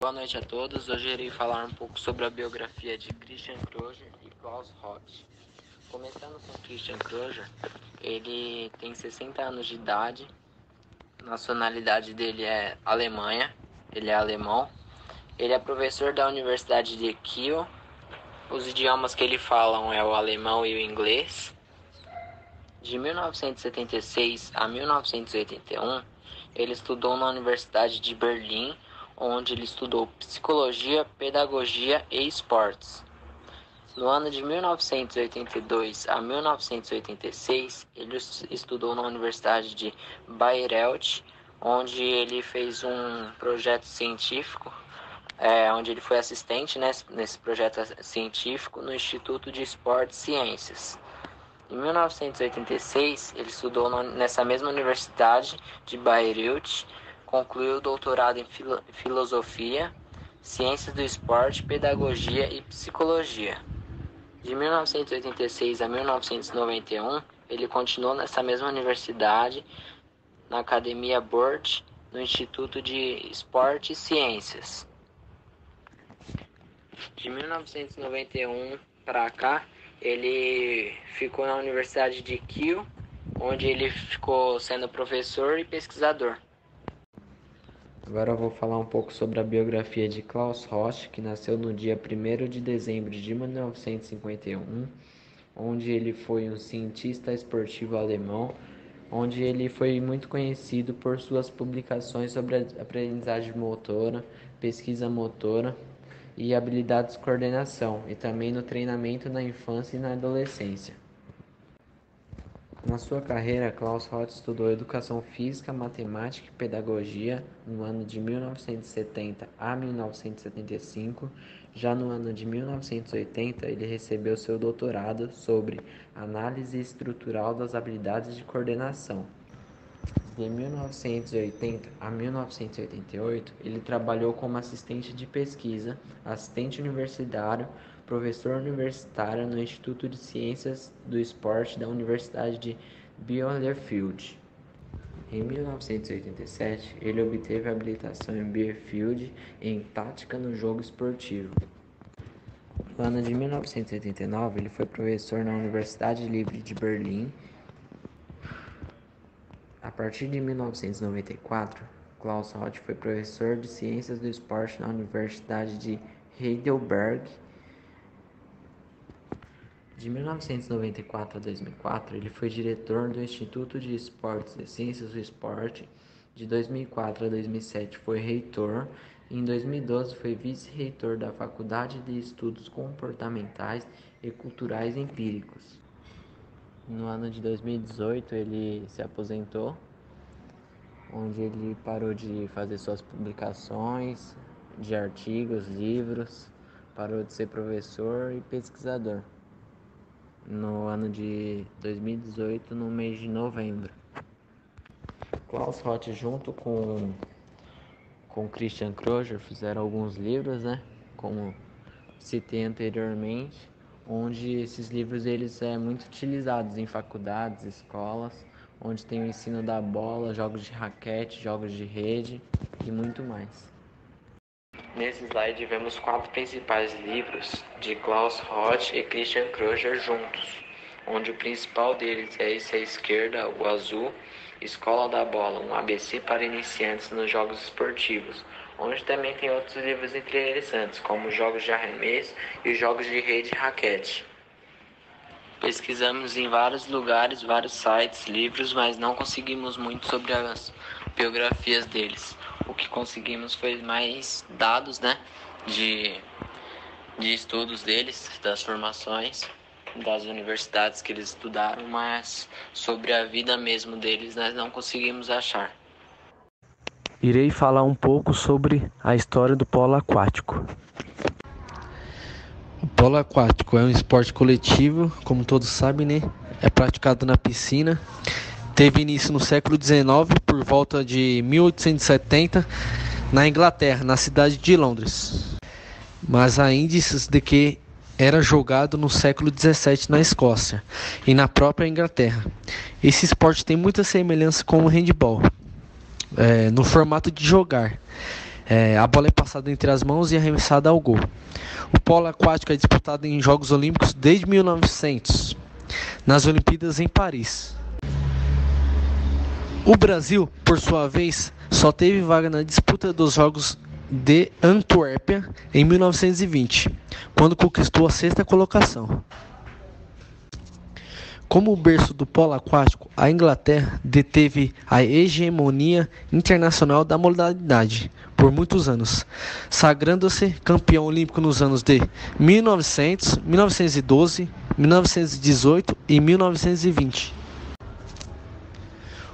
Boa noite a todos. Hoje irei falar um pouco sobre a biografia de Christian Kröger e Klaus Roth. Começando com Christian Kröger, ele tem 60 anos de idade, a nacionalidade dele é Alemanha, ele é alemão. Ele é professor da Universidade de Kiel. Os idiomas que ele fala é o alemão e o inglês. De 1976 a 1981, ele estudou na Universidade de Berlim, onde ele estudou psicologia, pedagogia e esportes. No ano de 1982 a 1986, ele estudou na Universidade de Bayreuth, onde ele fez um projeto científico, onde ele foi assistente nesse projeto científico no Instituto de Esportes e Ciências. Em 1986, ele estudou nessa mesma universidade de Bayreuth, concluiu o doutorado em filosofia, ciências do esporte, pedagogia e psicologia. De 1986 a 1991, ele continuou nessa mesma universidade, na Academia Burt, no Instituto de Esporte e Ciências. De 1991 para cá, ele ficou na Universidade de Kiel, onde ele ficou sendo professor e pesquisador. Agora eu vou falar um pouco sobre a biografia de Klaus Roth, que nasceu no dia 1º de dezembro de 1951, onde ele foi um cientista esportivo alemão, onde ele foi muito conhecido por suas publicações sobre a aprendizagem motora, pesquisa motora e habilidades de coordenação, e também no treinamento na infância e na adolescência. Na sua carreira, Klaus Roth estudou educação física, matemática e pedagogia no ano de 1970 a 1975. Já no ano de 1980, ele recebeu seu doutorado sobre análise estrutural das habilidades de coordenação. De 1980 a 1988, ele trabalhou como assistente de pesquisa, assistente universitário, professor universitário no Instituto de Ciências do Esporte da Universidade de Bielefeld. Em 1987, ele obteve a habilitação em Bielefeld em tática no jogo esportivo. No ano de 1989, ele foi professor na Universidade Livre de Berlim. A partir de 1994, Klaus Roth foi professor de Ciências do Esporte na Universidade de Heidelberg. De 1994 a 2004, ele foi diretor do Instituto de Esportes e Ciências do Esporte. De 2004 a 2007 foi reitor. Em 2012 foi vice-reitor da Faculdade de Estudos Comportamentais e Culturais Empíricos. No ano de 2018 ele se aposentou, onde ele parou de fazer suas publicações de artigos, livros, parou de ser professor e pesquisador. No ano de 2018, no mês de novembro. Klaus Roth, junto com Christian Kröger, fizeram alguns livros, como citei anteriormente, onde esses livros eles são muito utilizados em faculdades, escolas, onde tem o ensino da bola, jogos de raquete, jogos de rede e muito mais. Nesse slide vemos 4 principais livros de Klaus Roth e Christian Kröger juntos, onde o principal deles é esse à esquerda, o azul, Escola da Bola, um ABC para iniciantes nos jogos esportivos, onde também tem outros livros interessantes, como jogos de arremesso e jogos de rede e raquete. Pesquisamos em vários lugares, vários sites, livros, mas não conseguimos muito sobre as biografias deles. O que conseguimos foi mais dados, de estudos deles, das formações, das universidades que eles estudaram, mas sobre a vida mesmo deles nós não conseguimos achar. Irei falar um pouco sobre a história do polo aquático. O polo aquático é um esporte coletivo, como todos sabem, É praticado na piscina. Teve início no século XIX, por volta de 1870, na Inglaterra, na cidade de Londres. Mas há índices de que era jogado no século XVII na Escócia e na própria Inglaterra. Esse esporte tem muita semelhança com o handebol, no formato de jogar. A bola é passada entre as mãos e arremessada ao gol. O polo aquático é disputado em Jogos Olímpicos desde 1900, nas Olimpíadas em Paris. O Brasil, por sua vez, só teve vaga na disputa dos Jogos de Antuérpia em 1920, quando conquistou a sexta colocação. Como berço do polo aquático, a Inglaterra deteve a hegemonia internacional da modalidade por muitos anos, sagrando-se campeão olímpico nos anos de 1900, 1912, 1918 e 1920.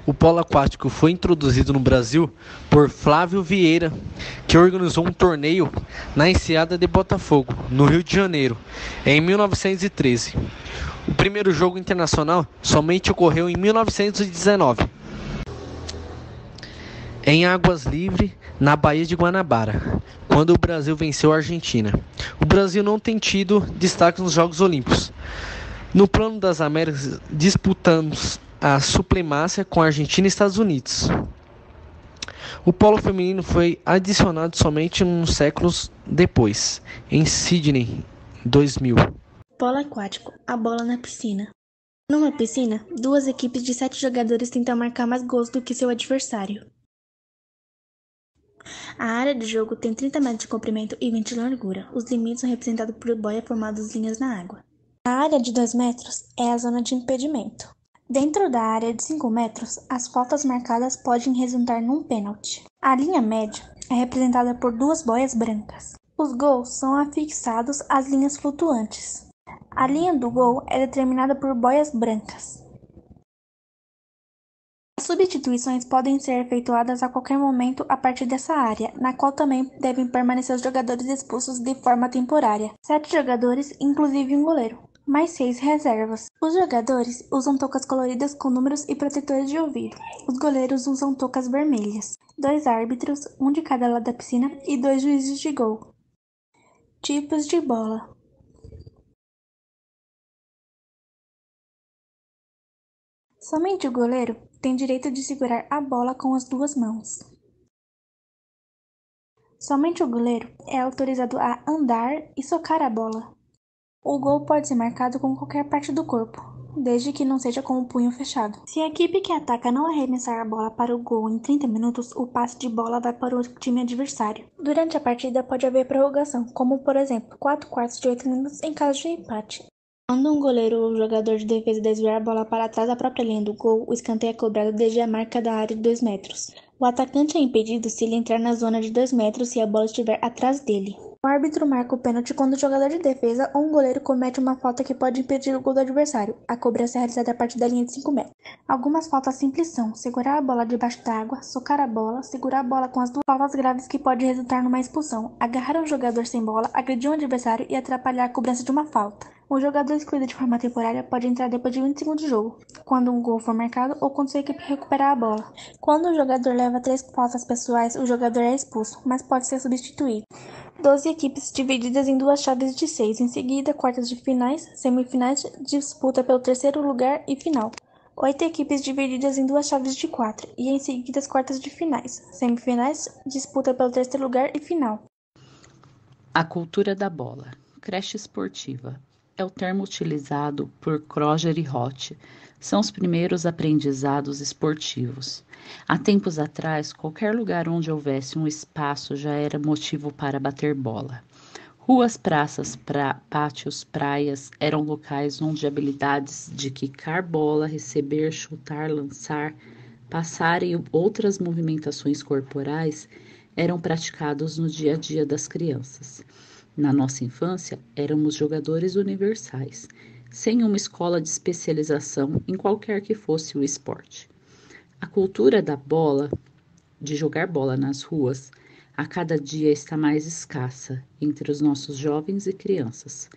O polo aquático foi introduzido no Brasil por Flávio Vieira, que organizou um torneio na Enseada de Botafogo, no Rio de Janeiro, em 1913. O primeiro jogo internacional somente ocorreu em 1919, em águas livres, na Baía de Guanabara, quando o Brasil venceu a Argentina. O Brasil não tem tido destaque nos Jogos Olímpicos. No plano das Américas, disputamos a supremacia com a Argentina e Estados Unidos. O polo feminino foi adicionado somente uns séculos depois, em Sydney, 2000. Polo aquático, a bola na piscina. Numa piscina, duas equipes de 7 jogadores tentam marcar mais gols do que seu adversário. A área de jogo tem 30 metros de comprimento e 20 de largura. Os limites são representados por boia formadas linhas na água. A área de 2 metros é a zona de impedimento. Dentro da área de 5 metros, as faltas marcadas podem resultar num pênalti. A linha média é representada por 2 boias brancas. Os gols são afixados às linhas flutuantes. A linha do gol é determinada por boias brancas. As substituições podem ser efetuadas a qualquer momento a partir dessa área, na qual também devem permanecer os jogadores expulsos de forma temporária. 7 jogadores, inclusive um goleiro, mais 6 reservas. Os jogadores usam toucas coloridas com números e protetores de ouvido. Os goleiros usam toucas vermelhas. 2 árbitros, um de cada lado da piscina, e 2 juízes de gol. Tipos de bola. Somente o goleiro tem direito de segurar a bola com as 2 mãos. Somente o goleiro é autorizado a andar e socar a bola. O gol pode ser marcado com qualquer parte do corpo, desde que não seja com o punho fechado. Se a equipe que ataca não arremessar a bola para o gol em 30 minutos, o passe de bola vai para o time adversário. Durante a partida pode haver prorrogação, como por exemplo, 4 quartos de 8 minutos em caso de empate. Quando um goleiro ou jogador de defesa desviar a bola para trás da própria linha do gol, o escanteio é cobrado desde a marca da área de 2 metros. O atacante é impedido se ele entrar na zona de 2 metros e a bola estiver atrás dele. O árbitro marca o pênalti quando o jogador de defesa ou um goleiro comete uma falta que pode impedir o gol do adversário. A cobrança é realizada a partir da linha de 5 metros. Algumas faltas simples são segurar a bola debaixo d'água, socar a bola, segurar a bola com as 2 faltas graves que pode resultar numa expulsão, agarrar um jogador sem bola, agredir um adversário e atrapalhar a cobrança de uma falta. O jogador excluído de forma temporária pode entrar depois de 20 segundos de jogo, quando um gol for marcado ou quando sua equipe recuperar a bola. Quando o jogador leva 3 faltas pessoais, o jogador é expulso, mas pode ser substituído. 12 equipes divididas em 2 chaves de 6, em seguida quartas de finais, semifinais, disputa pelo terceiro lugar e final. 8 equipes divididas em 2 chaves de 4, e em seguida as quartas de finais, semifinais, disputa pelo terceiro lugar e final. A cultura da bola, creche esportiva, é o termo utilizado por Kroger e Roth. São os primeiros aprendizados esportivos. Há tempos atrás, qualquer lugar onde houvesse um espaço já era motivo para bater bola. Ruas, praças, pátios, praias eram locais onde habilidades de quicar bola, receber, chutar, lançar, passar e outras movimentações corporais eram praticados no dia a dia das crianças. Na nossa infância, éramos jogadores universais, sem uma escola de especialização em qualquer que fosse o esporte. A cultura da bola, de jogar bola nas ruas, a cada dia está mais escassa entre os nossos jovens e crianças.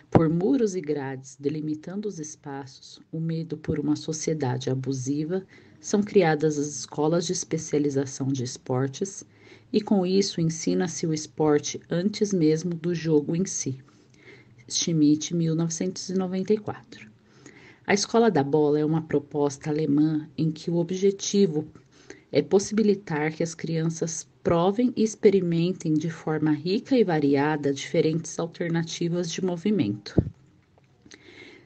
Por muros e grades delimitando os espaços, o medo por uma sociedade abusiva, são criadas as escolas de especialização de esportes e com isso ensina-se o esporte antes mesmo do jogo em si. Schmidt, 1994. A escola da bola é uma proposta alemã em que o objetivo é possibilitar que as crianças provem e experimentem de forma rica e variada diferentes alternativas de movimento.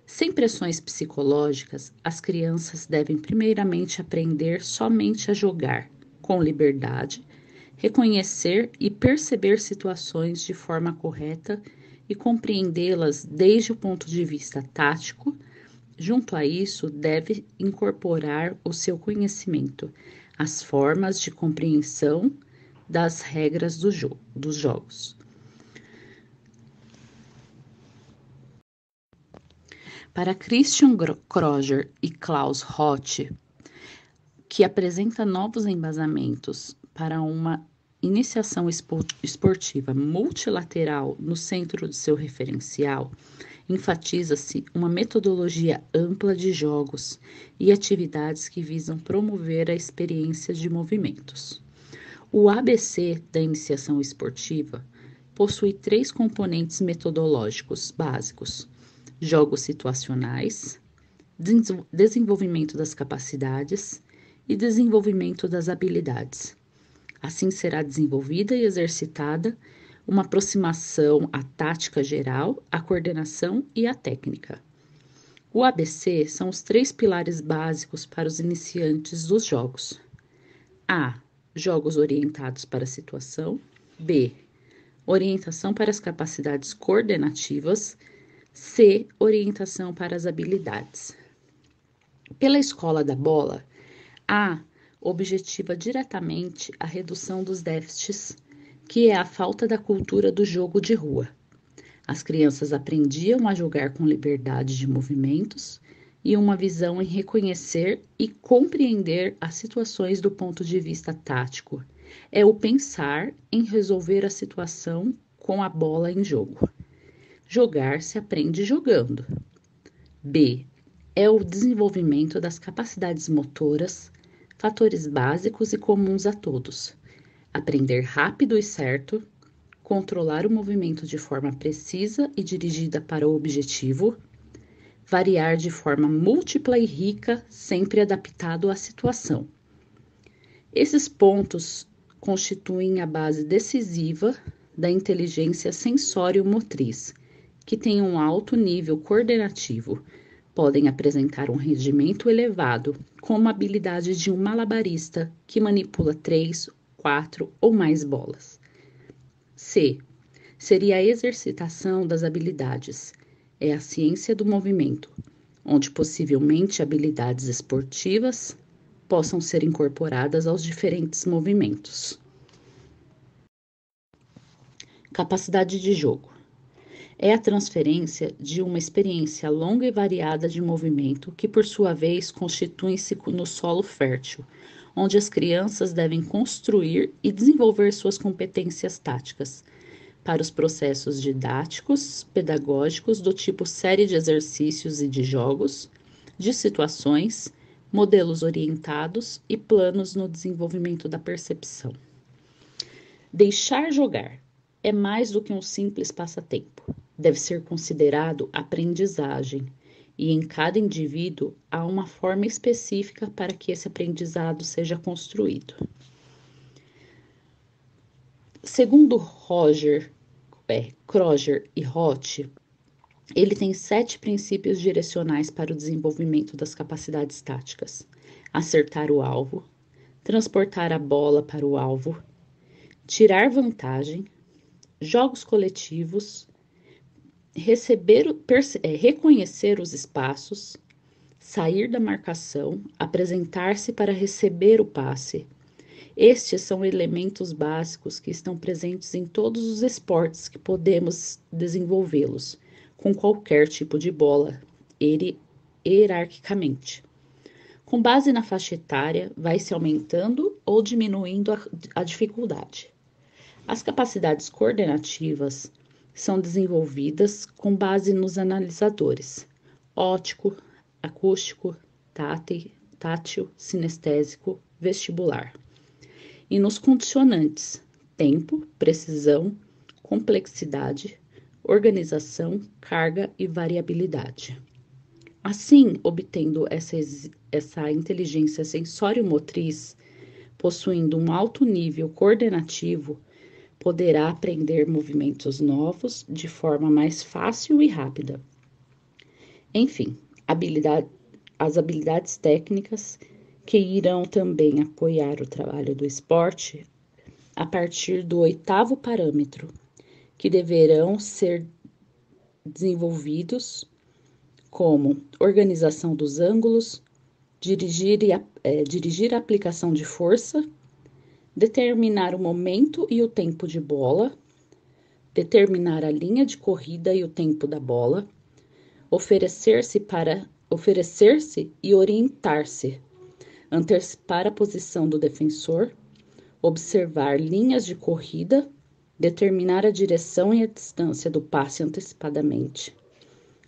Sem pressões psicológicas, as crianças devem primeiramente aprender somente a jogar, com liberdade, reconhecer e perceber situações de forma correta e compreendê-las desde o ponto de vista tático. Junto a isso, deve incorporar o seu conhecimento, as formas de compreensão das regras dos jogos. Para Christian Kroger e Klaus Roth, que apresenta novos embasamentos para uma iniciação esportiva multilateral no centro de seu referencial, enfatiza-se uma metodologia ampla de jogos e atividades que visam promover a experiência de movimentos. O ABC da iniciação esportiva possui 3 componentes metodológicos básicos: jogos situacionais, desenvolvimento das capacidades e desenvolvimento das habilidades. Assim será desenvolvida e exercitada uma aproximação à tática geral, à coordenação e à técnica. O ABC são os 3 pilares básicos para os iniciantes dos jogos. A. Jogos orientados para a situação. B. Orientação para as capacidades coordenativas. C. Orientação para as habilidades. Pela escola da bola, A objetiva diretamente a redução dos déficits, que é a falta da cultura do jogo de rua. As crianças aprendiam a jogar com liberdade de movimentos e uma visão em reconhecer e compreender as situações do ponto de vista tático. É o pensar em resolver a situação com a bola em jogo. Jogar se aprende jogando. B. É o desenvolvimento das capacidades motoras, fatores básicos e comuns a todos. Aprender rápido e certo, controlar o movimento de forma precisa e dirigida para o objetivo, variar de forma múltipla e rica, sempre adaptado à situação. Esses pontos constituem a base decisiva da inteligência sensório-motriz, que tem um alto nível coordenativo. Podem apresentar um rendimento elevado, como a habilidade de um malabarista que manipula 3, 4 ou mais bolas. C. Seria a exercitação das habilidades. É a ciência do movimento, onde possivelmente habilidades esportivas possam ser incorporadas aos diferentes movimentos. Capacidade de jogo. É a transferência de uma experiência longa e variada de movimento que, por sua vez, constitui-se no solo fértil, onde as crianças devem construir e desenvolver suas competências táticas para os processos didáticos, pedagógicos do tipo série de exercícios e de jogos, de situações, modelos orientados e planos no desenvolvimento da percepção. Deixar jogar é mais do que um simples passatempo. Deve ser considerado aprendizagem, e em cada indivíduo há uma forma específica para que esse aprendizado seja construído. Segundo Kroger e Roth, ele tem 7 princípios direcionais para o desenvolvimento das capacidades táticas: acertar o alvo, transportar a bola para o alvo, tirar vantagem, jogos coletivos, reconhecer os espaços, sair da marcação, apresentar-se para receber o passe. Estes são elementos básicos que estão presentes em todos os esportes que podemos desenvolvê-los, com qualquer tipo de bola, hierarquicamente. Com base na faixa etária, vai se aumentando ou diminuindo a dificuldade. As capacidades coordenativas são desenvolvidas com base nos analisadores óptico, acústico, tátil, sinestésico, vestibular, e nos condicionantes tempo, precisão, complexidade, organização, carga e variabilidade. Assim, obtendo essa inteligência sensório-motriz, possuindo um alto nível coordenativo, poderá aprender movimentos novos de forma mais fácil e rápida. Enfim, as habilidades técnicas que irão também apoiar o trabalho do esporte a partir do 8º parâmetro, que deverão ser desenvolvidos como organização dos ângulos, dirigir a aplicação de força, determinar o momento e o tempo de bola, determinar a linha de corrida e o tempo da bola, oferecer-se e orientar-se, antecipar a posição do defensor, observar linhas de corrida, determinar a direção e a distância do passe antecipadamente.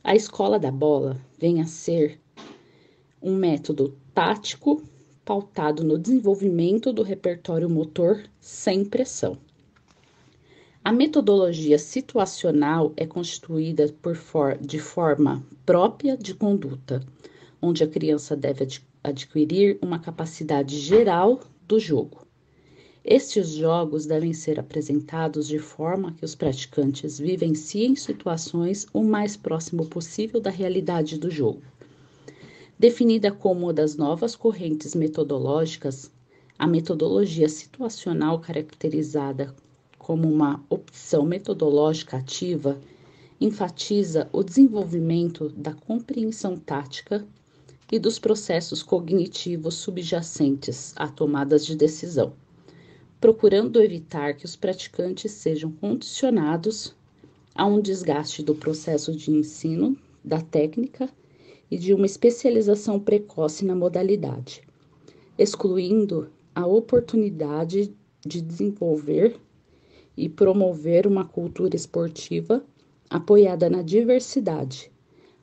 A escola da bola vem a ser um método tático pautado no desenvolvimento do repertório motor sem pressão. A metodologia situacional é constituída de forma própria de conduta, onde a criança deve adquirir uma capacidade geral do jogo. Estes jogos devem ser apresentados de forma que os praticantes vivenciem situações o mais próximo possível da realidade do jogo. Definida como uma das novas correntes metodológicas, a metodologia situacional, caracterizada como uma opção metodológica ativa, enfatiza o desenvolvimento da compreensão tática e dos processos cognitivos subjacentes a tomadas de decisão, procurando evitar que os praticantes sejam condicionados a um desgaste do processo de ensino, da técnica e de uma especialização precoce na modalidade, excluindo a oportunidade de desenvolver e promover uma cultura esportiva apoiada na diversidade.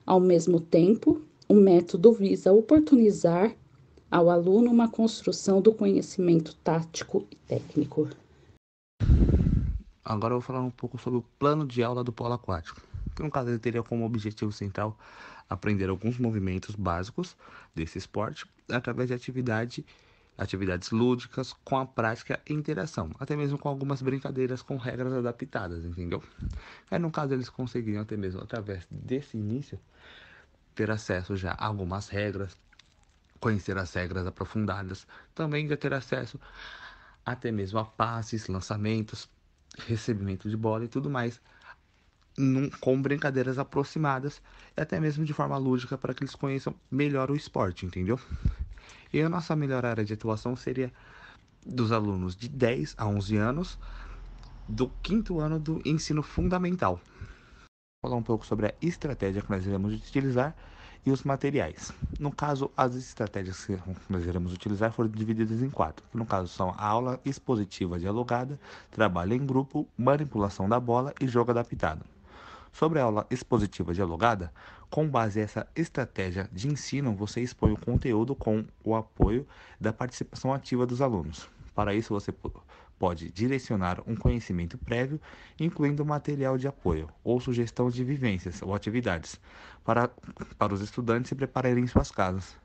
Ao mesmo tempo, o método visa oportunizar ao aluno uma construção do conhecimento tático e técnico. Agora eu vou falar um pouco sobre o plano de aula do polo aquático, que no caso ele teria como objetivo central aprender alguns movimentos básicos desse esporte através de atividades lúdicas com a prática e interação, até mesmo com algumas brincadeiras com regras adaptadas, entendeu? Aí no caso eles conseguiriam até mesmo através desse início ter acesso já a algumas regras, conhecer as regras aprofundadas, também já ter acesso até mesmo a passes, lançamentos, recebimento de bola e tudo mais, com brincadeiras aproximadas e até mesmo de forma lúdica para que eles conheçam melhor o esporte, entendeu? E a nossa melhor área de atuação seria dos alunos de 10 a 11 anos do 5º ano do ensino fundamental. Vou falar um pouco sobre a estratégia que nós iremos utilizar e os materiais. No caso, as estratégias que nós iremos utilizar foram divididas em 4, que no caso são a aula expositiva dialogada, trabalho em grupo, manipulação da bola e jogo adaptado. Sobre a aula expositiva dialogada, com base nessa estratégia de ensino, você expõe o conteúdo com o apoio da participação ativa dos alunos. Para isso, você pode direcionar um conhecimento prévio, incluindo material de apoio ou sugestão de vivências ou atividades, para os estudantes se prepararem em suas casas.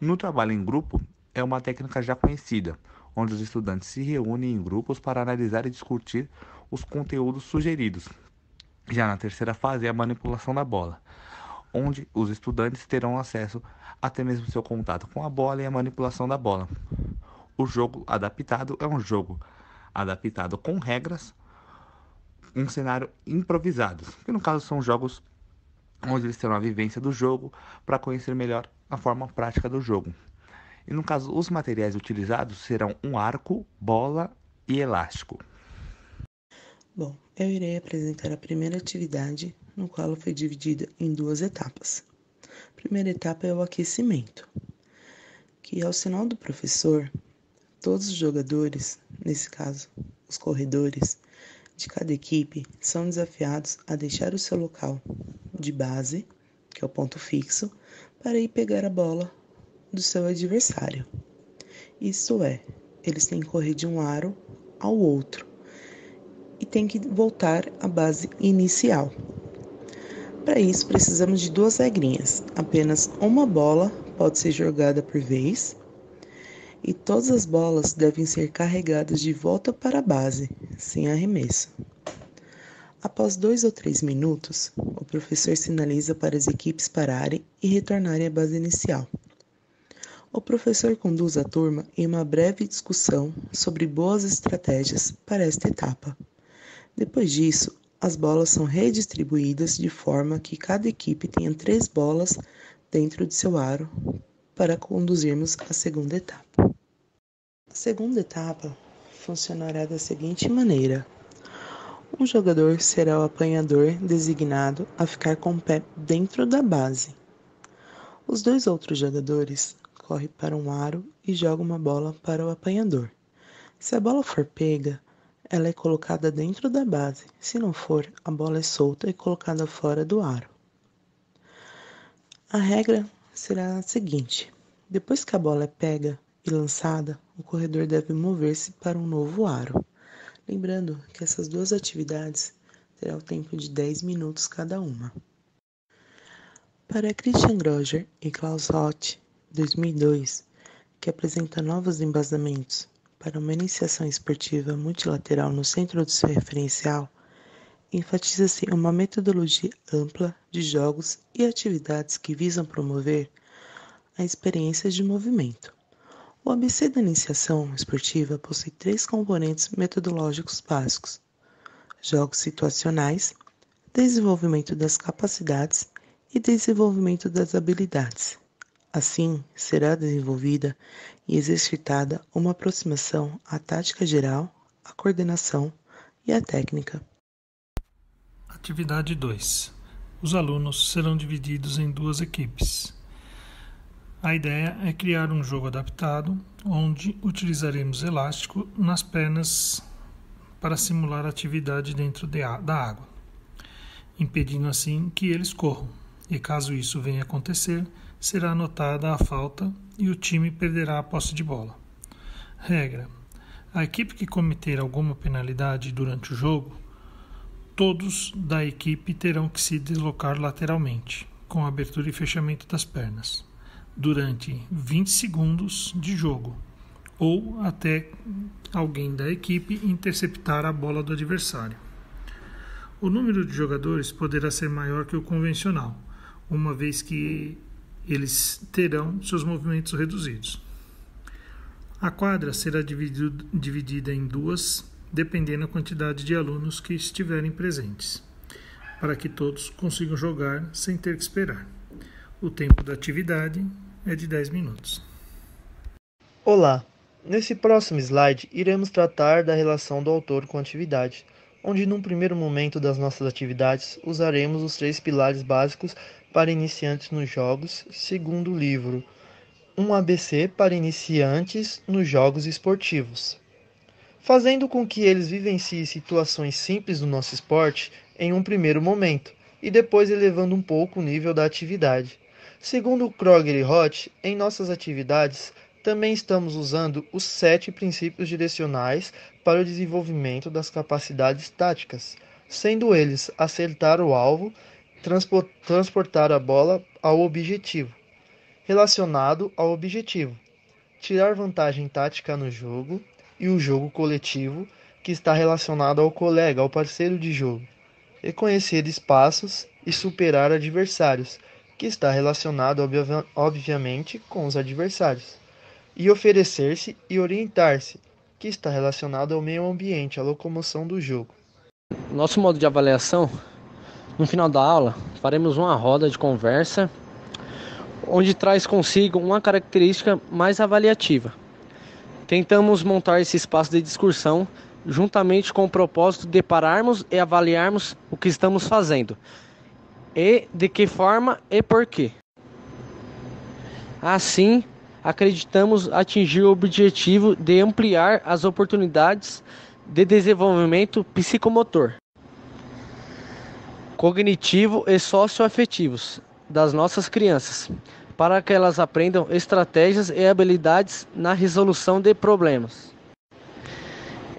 No trabalho em grupo, é uma técnica já conhecida, onde os estudantes se reúnem em grupos para analisar e discutir os conteúdos sugeridos. Já na terceira fase é a manipulação da bola, onde os estudantes terão acesso até mesmo seu contato com a bola e a manipulação da bola. O jogo adaptado é um jogo adaptado com regras, um cenário improvisado, que no caso são jogos onde eles terão a vivência do jogo para conhecer melhor a forma prática do jogo. E no caso, os materiais utilizados serão um arco, bola e elástico. Bom, eu irei apresentar a primeira atividade, no qual foi dividida em 2 etapas. A primeira etapa é o aquecimento, que ao sinal do professor, todos os jogadores, nesse caso, os corredores de cada equipe, são desafiados a deixar o seu local de base, que é o ponto fixo, para ir pegar a bola do seu adversário. Isto é, eles têm que correr de um aro ao outro e têm que voltar à base inicial. Para isso, precisamos de 2 regrinhas. Apenas uma bola pode ser jogada por vez e todas as bolas devem ser carregadas de volta para a base, sem arremesso. Após 2 ou 3 minutos, o professor sinaliza para as equipes pararem e retornarem à base inicial. O professor conduz a turma em uma breve discussão sobre boas estratégias para esta etapa. Depois disso, as bolas são redistribuídas de forma que cada equipe tenha 3 bolas dentro de seu aro para conduzirmos à segunda etapa. A segunda etapa funcionará da seguinte maneira. Um jogador será o apanhador designado a ficar com o pé dentro da base. Os 2 outros jogadores correm para um aro e jogam uma bola para o apanhador. Se a bola for pega, ela é colocada dentro da base. Se não for, a bola é solta e colocada fora do aro. A regra será a seguinte: depois que a bola é pega e lançada, o corredor deve mover-se para um novo aro. Lembrando que essas 2 atividades terão o tempo de 10 minutos cada uma. Para Christian Groger e Klaus Roth, 2002, que apresenta novos embasamentos para uma iniciação esportiva multilateral no centro do seu referencial, enfatiza-se uma metodologia ampla de jogos e atividades que visam promover a experiência de movimento. O ABC da iniciação esportiva possui 3 componentes metodológicos básicos: jogos situacionais, desenvolvimento das capacidades e desenvolvimento das habilidades. Assim, será desenvolvida e exercitada uma aproximação à tática geral, à coordenação e à técnica. Atividade 2. Os alunos serão divididos em 2 equipes. A ideia é criar um jogo adaptado, onde utilizaremos elástico nas pernas para simular a atividade dentro da água, impedindo assim que eles corram. E caso isso venha a acontecer, será anotada a falta e o time perderá a posse de bola. Regra: a equipe que cometer alguma penalidade durante o jogo, todos da equipe terão que se deslocar lateralmente, com abertura e fechamento das pernas, durante 20 segundos de jogo, ou até alguém da equipe interceptar a bola do adversário. O número de jogadores poderá ser maior que o convencional, uma vez que eles terão seus movimentos reduzidos. A quadra será dividida em 2, dependendo da quantidade de alunos que estiverem presentes, para que todos consigam jogar sem ter que esperar. O tempo da atividade é de 10 minutos. Olá! Nesse próximo slide, iremos tratar da relação do autor com a atividade, onde num primeiro momento das nossas atividades usaremos os 3 pilares básicos para iniciantes nos jogos, segundo o livro, um ABC para iniciantes nos jogos esportivos, fazendo com que eles vivenciem situações simples do nosso esporte em um primeiro momento, e depois elevando um pouco o nível da atividade. Segundo Kroger e Roth, em nossas atividades, também estamos usando os 7 princípios direcionais para o desenvolvimento das capacidades táticas, sendo eles acertar o alvo, transportar a bola ao objetivo, relacionado ao objetivo, tirar vantagem tática no jogo e o jogo coletivo, que está relacionado ao colega, ao parceiro de jogo, reconhecer espaços e superar adversários, que está relacionado obviamente com os adversários, e oferecer-se e orientar-se, que está relacionado ao meio ambiente, à locomoção do jogo. Nosso modo de avaliação, no final da aula, faremos uma roda de conversa, onde traz consigo uma característica mais avaliativa. Tentamos montar esse espaço de discussão juntamente com o propósito de pararmos e avaliarmos o que estamos fazendo, e de que forma e por quê. Assim, acreditamos atingir o objetivo de ampliar as oportunidades de desenvolvimento psicomotor, cognitivo e socioafetivos das nossas crianças, para que elas aprendam estratégias e habilidades na resolução de problemas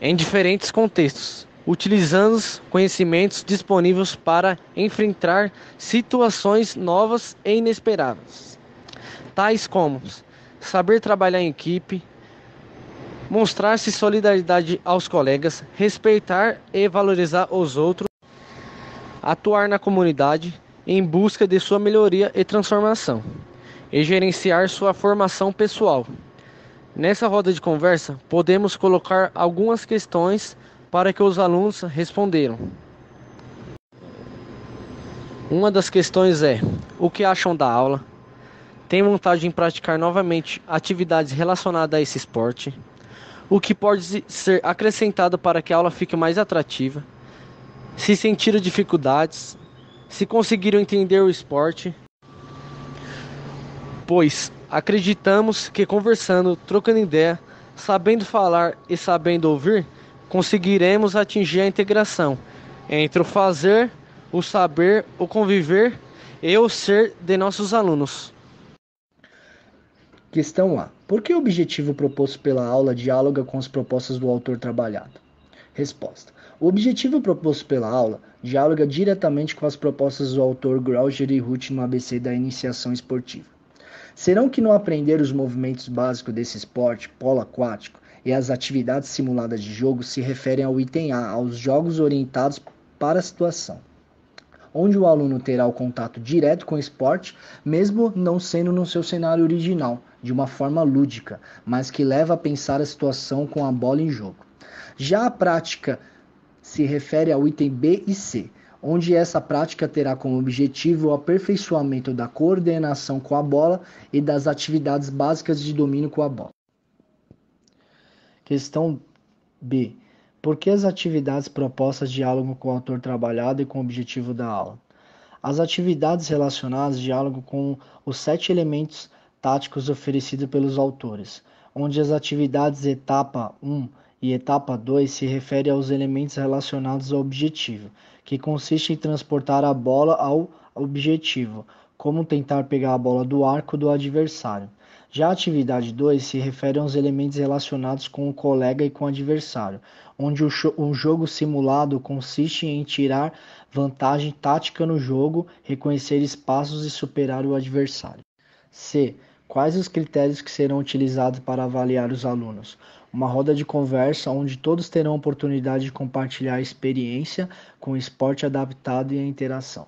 em diferentes contextos, utilizando os conhecimentos disponíveis para enfrentar situações novas e inesperadas, tais como saber trabalhar em equipe, Mostrar-se solidariedade aos colegas, respeitar e valorizar os outros, atuar na comunidade em busca de sua melhoria e transformação, e gerenciar sua formação pessoal. Nessa roda de conversa, podemos colocar algumas questões para que os alunos responderam. Uma das questões é: o que acham da aula? Tem vontade em praticar novamente atividades relacionadas a esse esporte? O que pode ser acrescentado para que a aula fique mais atrativa? Se sentiram dificuldades? Se conseguiram entender o esporte? Pois acreditamos que conversando, trocando ideia, sabendo falar e sabendo ouvir, conseguiremos atingir a integração entre o fazer, o saber, o conviver e o ser de nossos alunos. Questão A. Por que o objetivo proposto pela aula dialoga com as propostas do autor trabalhado? Resposta. O objetivo proposto pela aula dialoga diretamente com as propostas do autor Grauger e Ruth no ABC da iniciação esportiva. Serão que no aprender os movimentos básicos desse esporte, polo aquático, e as atividades simuladas de jogo se referem ao item A, aos jogos orientados para a situação, onde o aluno terá o contato direto com o esporte, mesmo não sendo no seu cenário original, de uma forma lúdica, mas que leva a pensar a situação com a bola em jogo. Já a prática se refere ao item B e C, onde essa prática terá como objetivo o aperfeiçoamento da coordenação com a bola e das atividades básicas de domínio com a bola. Questão B. Por que as atividades propostas dialogam com o autor trabalhado e com o objetivo da aula? As atividades relacionadas dialogam com os 7 elementos táticos oferecidos pelos autores, onde as atividades etapa 1 e etapa 2 se referem aos elementos relacionados ao objetivo, que consiste em transportar a bola ao objetivo, como tentar pegar a bola do arco do adversário. Já a atividade 2 se refere aos elementos relacionados com o colega e com o adversário, onde o jogo simulado consiste em tirar vantagem tática no jogo, reconhecer espaços e superar o adversário. C. Quais os critérios que serão utilizados para avaliar os alunos? Uma roda de conversa onde todos terão a oportunidade de compartilhar a experiência com o esporte adaptado e a interação.